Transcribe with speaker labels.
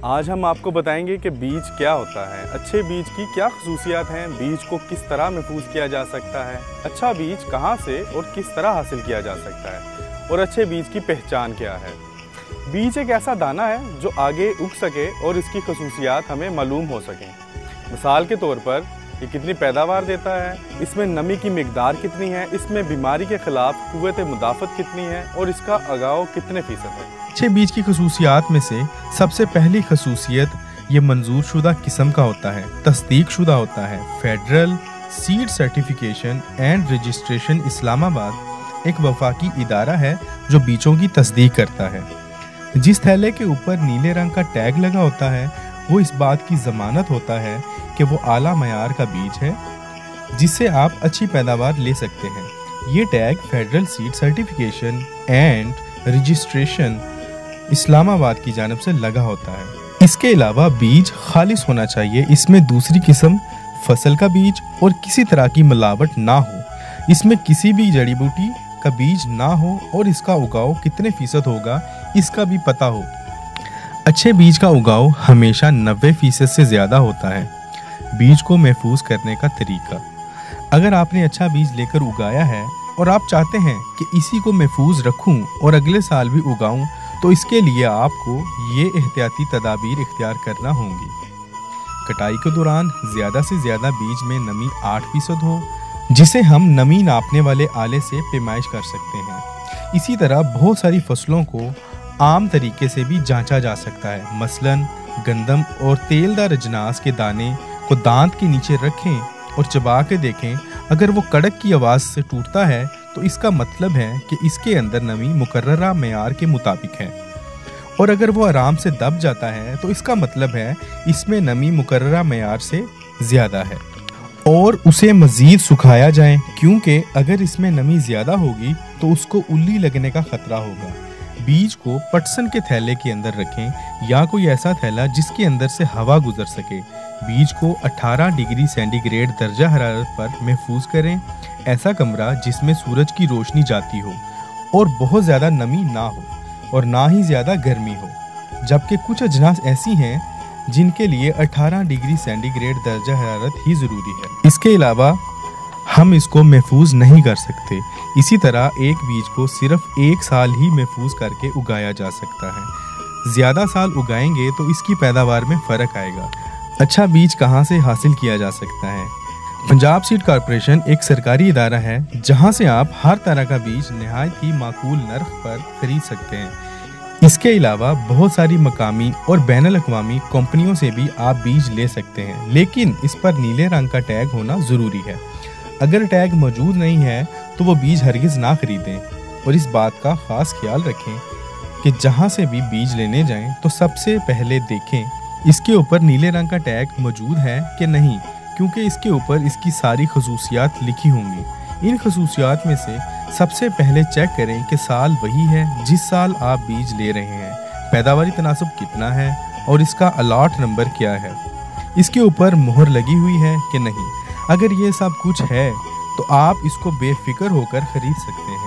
Speaker 1: آج ہم آپ کو بتائیں گے کہ بیج کیا ہوتا ہے، اچھے بیج کی کیا خصوصیات ہیں، بیج کو کس طرح محفوظ کیا جا سکتا ہے، اچھا بیج کہاں سے اور کس طرح حاصل کیا جا سکتا ہے اور اچھے بیج کی پہچان کیا ہے۔ بیج ایک ایسا دانہ ہے جو آگے اگ سکے اور اس کی خصوصیات ہمیں معلوم ہو سکیں۔ مثال کے طور پر یہ کتنی پیداوار دیتا ہے، اس میں نمی کی مقدار کتنی ہے، اس میں بیماری کے خلاف قوت مدافعت کتنی ہے اور اس کا اگاؤ کتنے فیصد ہے۔
Speaker 2: اچھے بیج کی خصوصیات میں سے سب سے پہلی خصوصیت یہ منظور شدہ قسم کا ہوتا ہے، تصدیق شدہ ہوتا ہے۔ Federal Seed Certification and Registration Islamabad ایک وفاقی ادارہ ہے جو بیجوں کی تصدیق کرتا ہے۔ جس تھیلے کے اوپر نیلے رنگ کا ٹیگ لگا ہوتا ہے وہ اس بات کی ضمانت ہوتا ہے کہ وہ اعلیٰ معیار کا بیج ہے جس سے آپ اچھی پیداوار لے سکتے ہیں۔ یہ tag Federal Seed Certification and Registration Islamabad کی جانب سے لگا ہوتا ہے۔ اس کے علاوہ بیج خالص ہونا چاہیے، اس میں دوسری قسم فصل کا بیج اور کسی طرح کی ملاوٹ نہ ہو، اس میں کسی بھی جڑی بوٹی کا بیج نہ ہو اور اس کا اگاؤ کتنے فیصد ہوگا اس کا بھی پتہ ہو۔ اچھے بیج کا اگاؤ ہمیشہ 90% سے زیادہ ہوتا ہے۔ بیج کو محفوظ کرنے کا طریقہ: اگر آپ نے اچھا بیج لے کر اگایا ہے اور آپ چاہتے ہیں کہ اسی کو محفوظ رکھوں اور اگلے سال بھی اگاؤں تو اس کے لیے آپ کو یہ احتیاطی تدابیر اختیار کرنا ہوں گی۔ کٹائی کے دوران زیادہ سے زیادہ بیج میں نمی 8% ہو جسے ہم نمی ناپنے والے آلے سے پیمائش کر سکتے ہیں۔ اسی طرح بہت ساری فصلوں کو عام طریقے سے بھی جانچا جا سکتا ہے، مثلاً گندم اور تیل دار اجناس کے دانے کو دانت کے نیچے رکھیں اور چبا کے دیکھیں، اگر وہ کڑک کی آواز سے ٹوٹتا ہے تو اس کا مطلب ہے کہ اس کے اندر نمی مقررہ معیار کے مطابق ہے، اور اگر وہ آرام سے دب جاتا ہے تو اس کا مطلب ہے اس میں نمی مقررہ معیار سے زیادہ ہے اور اسے مزید سکھایا جائے، کیونکہ اگر اس میں نمی زیادہ ہوگی تو اس کو اللی لگنے کا خطرہ ہوگا۔ بیج کو پٹسن کے تھیلے کے اندر رکھیں یا کوئی ایسا تھیلا جس کے اندر سے ہوا گزر سکے۔ بیج کو 18 ڈگری سینٹی گریڈ درجہ حرارت پر محفوظ کریں، ایسا کمرہ جس میں سورج کی روشنی جاتی ہو اور بہت زیادہ نمی نہ ہو اور نہ ہی زیادہ گرمی ہو، جبکہ کچھ اجناس ایسی ہیں جن کے لیے 18 ڈگری سینٹی گریڈ درجہ حرارت ہی ضروری ہے۔ اس کے علاوہ ہم اس کو محفوظ نہیں کر سکتے۔ اسی طرح ایک بیج کو صرف 1 سال ہی محفوظ کر کے اگایا جا سکتا ہے۔ زیادہ سال اگائیں گے تو اس کی پیداوار میں فرق آئے گا۔ اچھا بیج کہاں سے حاصل کیا جا سکتا ہے؟ پنجاب سیڈ کارپوریشن ایک سرکاری ادارہ ہے جہاں سے آپ ہر طرح کا بیج نہایت ہی معقول نرخ پر خرید سکتے ہیں۔ اس کے علاوہ بہت ساری مقامی اور بین الاقوامی کمپنیوں سے بھی آپ بیج لے سکتے ہیں، لیکن اس پر نیلے رنگ کا ٹیگ ہونا ضروری ہے۔ اگر ٹیگ موجود نہیں ہے تو وہ بیج ہرگز نہ خریدیں، اور اس بات کا خاص خیال رکھیں کہ جہاں سے بھی بیج لینے جائیں تو سب سے پہلے دیکھیں اس کے اوپر نیلے رنگ کا ٹیگ موجود ہے کہ نہیں، کیونکہ اس کے اوپر اس کی ساری خصوصیات لکھی ہوں گی۔ ان خصوصیات میں سے سب سے پہلے چیک کریں کہ سال وہی ہے جس سال آپ بیج لے رہے ہیں، پیداواری تناسب کتنا ہے اور اس کا الاٹ نمبر کیا ہے، اس کے اوپر مہر لگی ہوئی ہے کہ نہیں۔ اگر یہ سب کچھ ہے تو آپ اس کو بے فکر ہو کر خرید سکتے ہیں۔